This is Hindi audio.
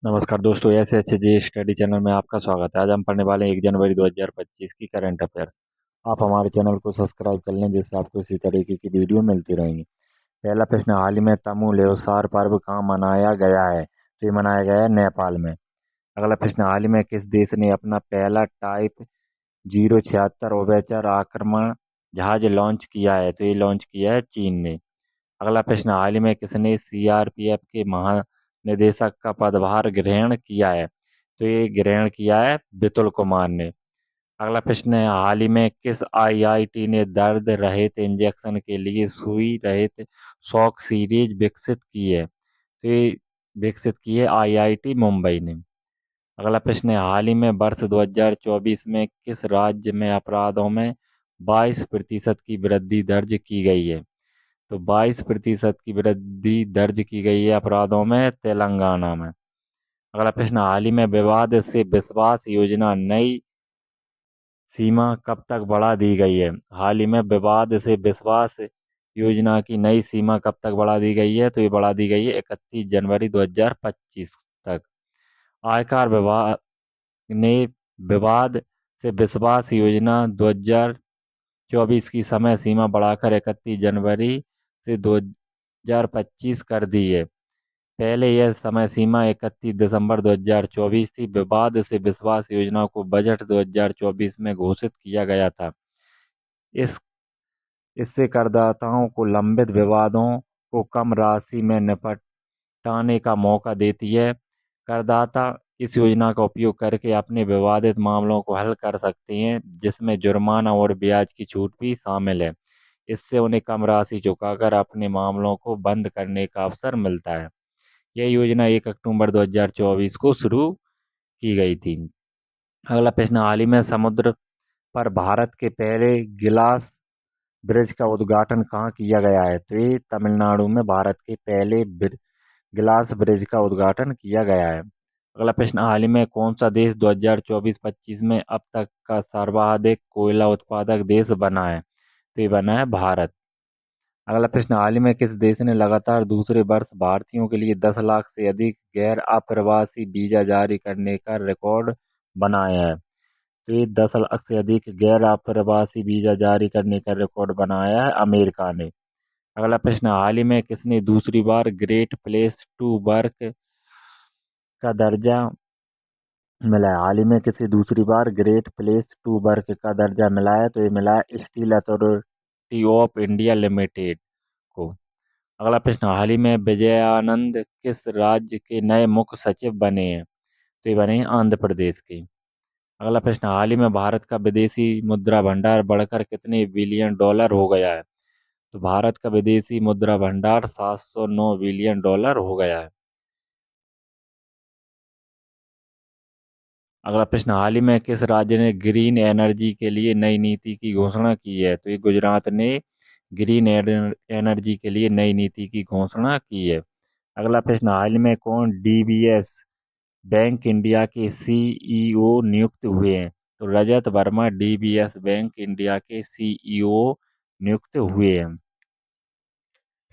नमस्कार दोस्तों, ऐसे अच्छे जी स्टडी चैनल में आपका स्वागत है। आज हम पढ़ने वाले हैं 1 जनवरी 2025 की करंट अफेयर्स। आप हमारे चैनल को सब्सक्राइब कर लें जिससे आपको इसी तरीके की वीडियो मिलती रहेंगी। पहला प्रश्न, हाल ही में तमु ल्योसार पर्व कहाँ मनाया गया है? तो ये मनाया गया है नेपाल में। अगला प्रश्न, हाल ही में किस देश ने अपना पहला टाइप 076 उभयचर आक्रमण जहाज लॉन्च किया है? तो ये लॉन्च किया है चीन ने। अगला प्रश्न, हाल ही में किसने सीआरपीएफ के महानिदेशक का पदभार ग्रहण किया है? तो ये ग्रहण किया है बितुल कुमार ने। अगला प्रश्न है, हाल ही में किस आईआईटी ने दर्द रहित इंजेक्शन के लिए सुई रहित शॉक सीरीज विकसित की है? तो ये विकसित की है आईआईटी मुंबई ने। अगला प्रश्न है, हाल ही में वर्ष 2024 में किस राज्य में अपराधों में 22% की वृद्धि दर्ज की गई है? तो 22% की वृद्धि दर्ज की गई है अपराधों में तेलंगाना में। अगला प्रश्न, हाल ही में विवाद से विश्वास योजना नई सीमा कब तक बढ़ा दी गई है? हाल ही में विवाद से विश्वास योजना की नई सीमा कब तक बढ़ा दी गई है? तो ये बढ़ा दी गई है 31 जनवरी 2025 तक। आयकर विभाग ने विवाद से विश्वास योजना 2024 की समय सीमा बढ़ाकर 31 जनवरी से 2025 कर दी है। पहले यह समय सीमा 31 दिसंबर 2024 थी। विवाद से विश्वास योजना को बजट 2024 में घोषित किया गया था। इस इससे करदाताओं को लंबित विवादों को कम राशि में निपटाने का मौका देती है। करदाता इस योजना का उपयोग करके अपने विवादित मामलों को हल कर सकते हैं, जिसमें जुर्माना और ब्याज की छूट भी शामिल है। इससे उन्हें कम राशि चुकाकर अपने मामलों को बंद करने का अवसर मिलता है। यह योजना 1 अक्टूबर 2024 को शुरू की गई थी। अगला प्रश्न, हाल ही में समुद्र पर भारत के पहले गिलास ब्रिज का उद्घाटन कहाँ किया गया है? तो ये तमिलनाडु में भारत के पहले गिलास ब्रिज का उद्घाटन किया गया है। अगला प्रश्न, हाल ही में कौन सा देश 2024-25 में अब तक का सर्वाधिक कोयला उत्पादक देश बना है? तो ये बना है भारत। अगला प्रश्न, हाल ही में किस देश ने लगातार दूसरे वर्ष भारतीयों के लिए 10 लाख से अधिक गैर अप्रवासी वीजा जारी करने का रिकॉर्ड बनाया है? तो ये 10 लाख से अधिक गैर अप्रवासी वीजा जारी करने का रिकॉर्ड बनाया है अमेरिका ने। अगला प्रश्न, हाल ही में किसने दूसरी बार ग्रेट प्लेस टू वर्क का दर्जा मिला है? हाल ही में किसे दूसरी बार ग्रेट प्लेस टू वर्क का दर्जा मिला है? तो ये मिला है steel authority of India limited को। अगला प्रश्न, हाल ही में विजयानंद किस राज्य के नए मुख्य सचिव बने हैं? तो ये बने हैं आंध्र प्रदेश के। अगला प्रश्न, हाल ही में भारत का विदेशी मुद्रा भंडार बढ़कर कितने बिलियन डॉलर हो गया है? तो भारत का विदेशी मुद्रा भंडार 709 बिलियन डॉलर हो गया है। अगला प्रश्न, हाल ही में किस राज्य ने ग्रीन एनर्जी के लिए नई नीति की घोषणा की है? तो ये गुजरात ने ग्रीन एनर्जी के लिए नई नीति की घोषणा की है। अगला प्रश्न, हाल ही में कौन डीबीएस बैंक इंडिया के सीईओ नियुक्त हुए हैं? तो रजत वर्मा डीबीएस बैंक इंडिया के सीईओ नियुक्त हुए हैं।